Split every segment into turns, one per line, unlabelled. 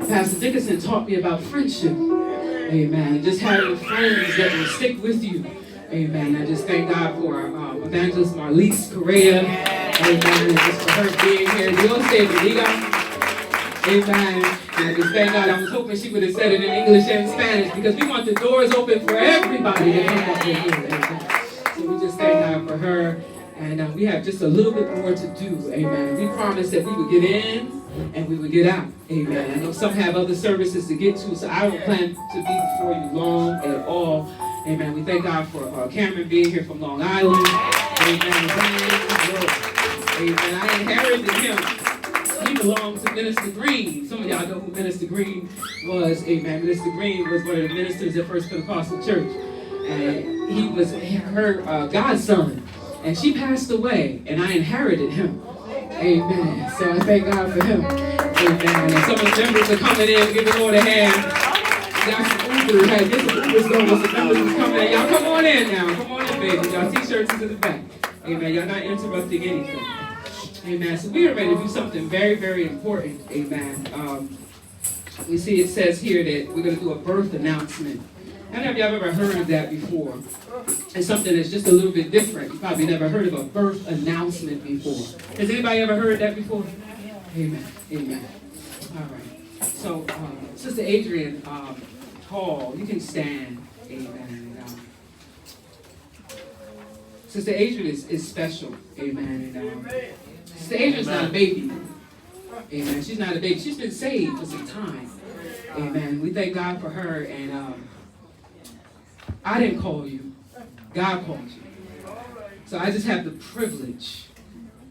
Pastor Dickinson taught me about friendship. Amen. Just having friends that will stick with you. Amen. I just thank God for Evangelist Marlise Correa. Amen. And just for her being here. Dios te bendiga. Amen. And I just thank God. I was hoping she would have said it in English and Spanish because we want the doors open for everybody to come up here. Amen. So we just thank God for her. And we have just a little bit more to do. Amen. We promised that we would get in and we would get out. Amen. I know some have other services to get to, so I don't plan to be before you long at all. Amen. We thank God for Cameron being here from Long Island. Amen. Amen. I inherited him. He belongs to Minister Green. Some of y'all know who Minister Green was. Amen. Minister Green was one of the ministers at First Pentecostal Church. And he was her godson. And she passed away, and I inherited him. Amen. So I thank God for him. Amen. And some of the members are coming in. Give the Lord a hand. Got some Uber. Hey, get some Ubers going. Some members is coming in. Y'all come on in now. Come on in, baby. Y'all t-shirts is in the back. Amen. Y'all not interrupting anything. Amen. So we are ready to do something very, very important. Amen. We see it says here that we're going to do a birth announcement. How many of y'all have ever heard of that before? It's something that's just a little bit different. You probably never heard of a birth announcement before. Has anybody ever heard that before? Amen. Amen. All right. So, Sister Adrienne Hall, you can stand. Amen. Sister Adrienne is special. Amen. And, Sister Adrienne's not a baby. Amen. She's not a baby. She's been saved for some time. Amen. We thank God for her. And I didn't call you. God called you. So I just have the privilege,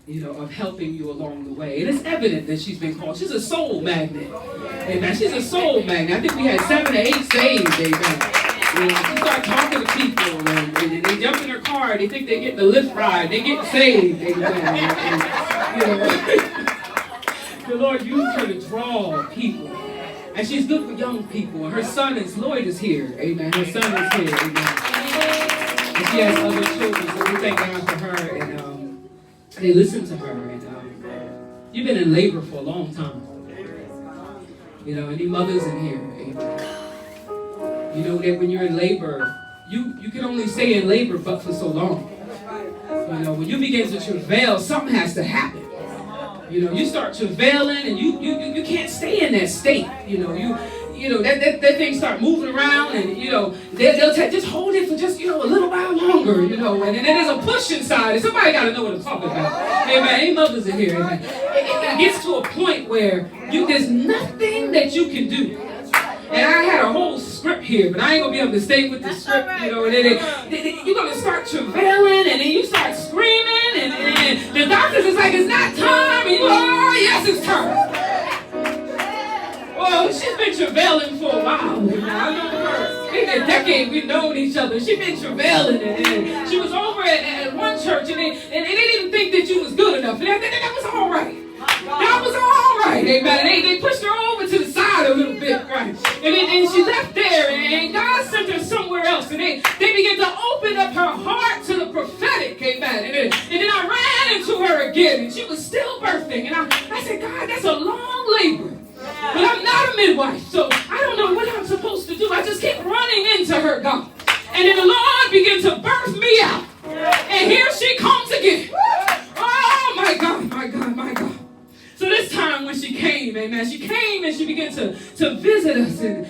of helping you along the way. And it's evident that she's been called. She's a soul magnet. Amen. She's a soul magnet. I think we had 7 or 8 saved. Amen. She started talking to people and they jump in her car. They think they get the lift ride. They get saved. Amen. And, the Lord used her to draw people. And she's good with young people. And her son Lloyd is here. Amen. Her son is here. Amen. And she has other children. So we thank God for her. And they listen to her. And you've been in labor for a long time. Any mothers in here. Amen. You know that when you're in labor, you can only stay in labor but for so long. When you begin to travail, something has to happen. You start travailing and you can't stay in that state. That thing start moving around and they'll just hold it for just a little while longer, and then there's a push inside and somebody got to know what I'm talking about. Amen. Ain't mothers in here. Amen. It gets to a point where there's nothing that you can do. And I had a whole script here, but I ain't gonna be able to stay with the script, and then you're gonna start travailing, and then you start screaming, and the doctors is like, it's not time, and oh, yes, it's time. Well, she's been travailing for a while. I know her. Maybe a decade we've known each other. She's been travailing, and she was over at one church, and they didn't think that you was good enough, and that was all right. That was all right, amen. They pushed her over to the side a little bit, right? And she left there, and God sent her somewhere else. And they began to open up her heart to the prophetic, amen. And then I ran into her again, and she was still birthing. And I said, God, that's a long labor. But I'm not a midwife, so I don't know what I'm supposed to do. I just keep running into her, God. And then the Lord began to birth me out. And here she comes again. Oh, my God, my God, my God. So this time when she came, amen, she came and she began to visit us. And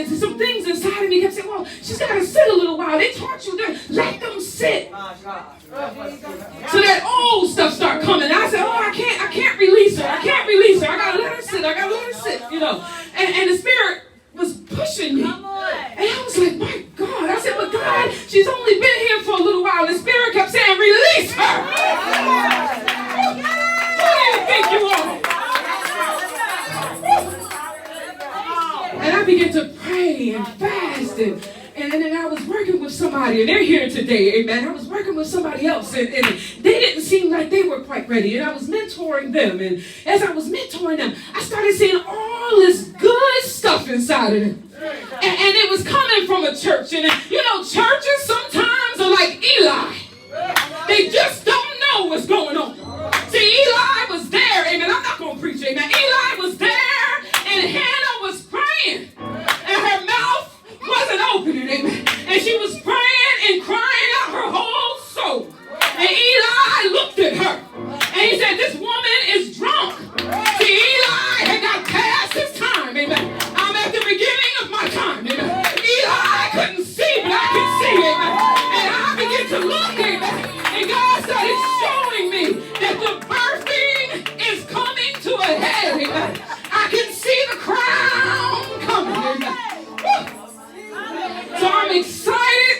some things inside of me kept saying, well, she's got to sit a little while. They taught you to let them sit. So that old stuff start coming. I said, I can't release her. I can't release her. I got to let her sit. I got to let her sit, And the Spirit was pushing me. And I was like, my God. I said, but God, she's only been here for a little while. And the Spirit kept saying, release her. Thank you all. And I began to pray and fast and then I was working with somebody and they're here today, amen. I was working with somebody else and they didn't seem like they were quite ready and I was mentoring them, and as I was mentoring them, I started seeing all this good stuff inside of them. And it was coming from a church, and churches sometimes are like Eli. They just don't know what's going on. See, Eli was there, amen. I'm not going to preach you. Amen. Eli was there, and Hannah was praying, and her mouth wasn't opening. Amen. And she was praying and crying out her whole soul. And Eli looked at her, and he said, this woman is drunk. See, Eli had got past his time. Amen. I'm at the beginning of my time. Amen. Eli couldn't see, but I can see. Amen. And I began to look. Amen. And God started showing me that the birthing is coming to a head. Amen. I can see the crown coming. Amen. So I'm excited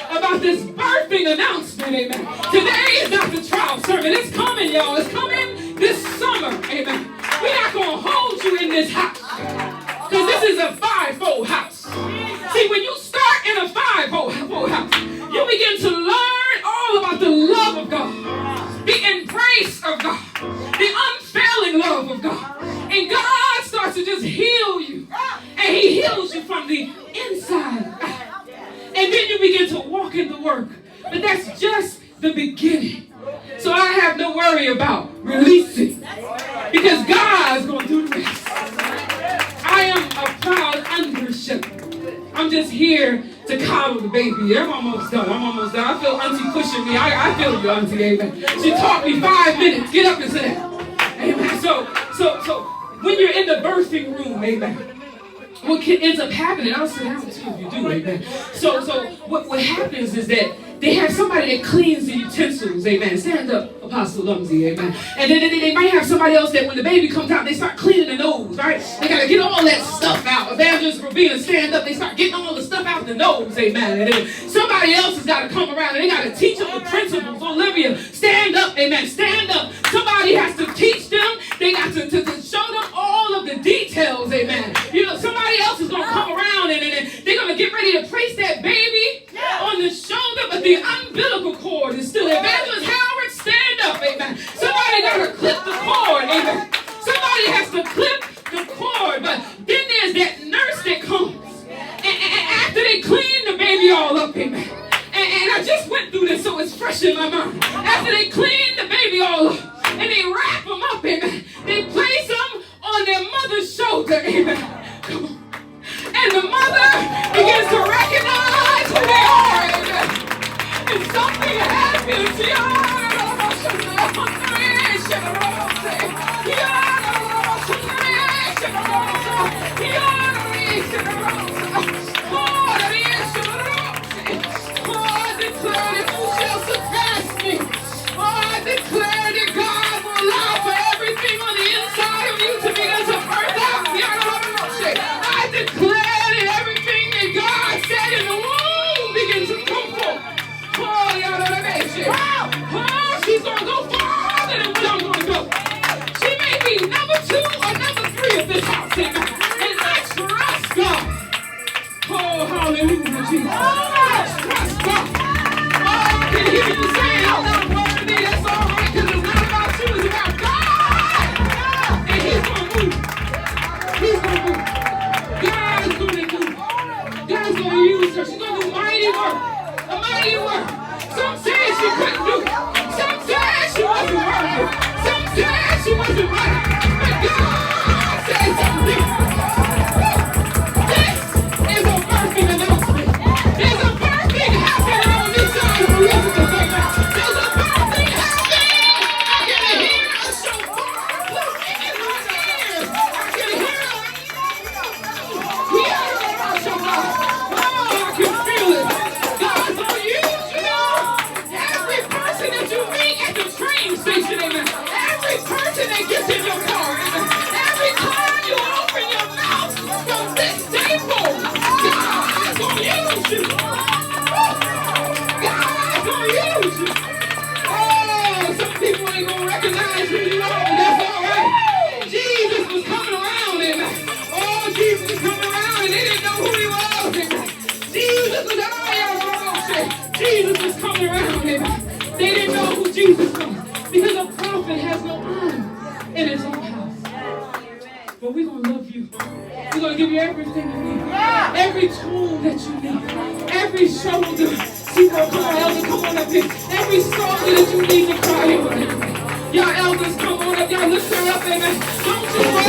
about this birthing announcement. Amen. Today is not the trial sermon. It's coming, y'all. It's coming this summer. Amen. We're not going to hold you in this house, because this is a fivefold house. See, when you start in a fivefold house, you begin to learn all about the love of God, the embrace of God, the unfailing love of God. And God starts to just heal you. And He heals you from the inside out. And then you begin to walk in the work. But that's just the beginning. So I have no worry about releasing, because God's going to do the rest. I am a proud under shepherd. I'm just here to coddle the baby. I'm almost done. I feel Auntie pushing me. I feel you, Auntie. Amen. She taught me 5 minutes. Get up and sit down. Amen. So when you're in the birthing room, amen, what ends up happening, I'll sit down too if you do, amen. So what happens is that they have somebody that cleans the utensils, amen. Stand up, Apostle Lumsey, amen. And then they might have somebody else that when the baby comes out, they start cleaning the nose, right? They got to get all that stuff out. Evangelist Rabina, stand up, they start getting all the stuff out the nose, amen. And then somebody else has got to come around and they got to teach them the principles. Olivia, stand up, amen. Stand up. Somebody has to teach them. They got to show them all of the details, amen. You know, somebody else is going to come around and they're going to get ready to place that baby on the shoulder, but the umbilical cord is still. Evangelist Howard, stand up, amen. Somebody got to clip the cord, amen. Somebody has to clip the cord, but then there's that nurse that comes, and after they clean the baby all up, amen. And I just went through this, so it's fresh in my mind. After they clean the baby all up, and they wrap them up, amen, they place them on their mother's shoulder, amen. Come on. And the mother begins to recognize who they are, amen. And something happens. I declare that God will allow for everything on the inside of you to begin to birth out. I declare that everything that God said in the womb begins to come forth. She's going to go farther than what I'm going to go. She may be number 2 or number 3 of this house. And I trust God. Oh, hallelujah, Jesus. I trust God. Oh, I can hear you saying, I'm not worthy. That's all right, because it's not about you. It's about God. And He's going to move. He's going to move. God's going to do. God's going to use her. She's going to do mighty work. A mighty work. Some said she couldn't do it. Some said she wasn't worthy. Some said she wasn't right. But God said something. This is a birthing announcement. There's a birthing happening on this side of the Elizabeth. There's a birthing happening. I can hear a shofar blowing in my ears. I can hear a shofar. Oh, I can feel it. God's going to use you. Every person that you meet at the train station, amen. Every person that gets in your car, amen. Every time you open your mouth from this table, God's going to use you. God's going to use you. Oh, some people ain't going to recognize who you are, but that's all right. Jesus was coming around, amen. Oh, Jesus was coming around, and they didn't know who He was, amen. Jesus was Jesus was coming around, amen. They didn't know who Jesus was, because a prophet has no honor in his own house. But we're going to love you. We're going to give you everything you need. Every tool that you need. Every shoulder. See, come on, elders, come on up here. Every shoulder that you need to cry over. Y'all elders, come on up. Y'all lift her up, amen. Don't you worry.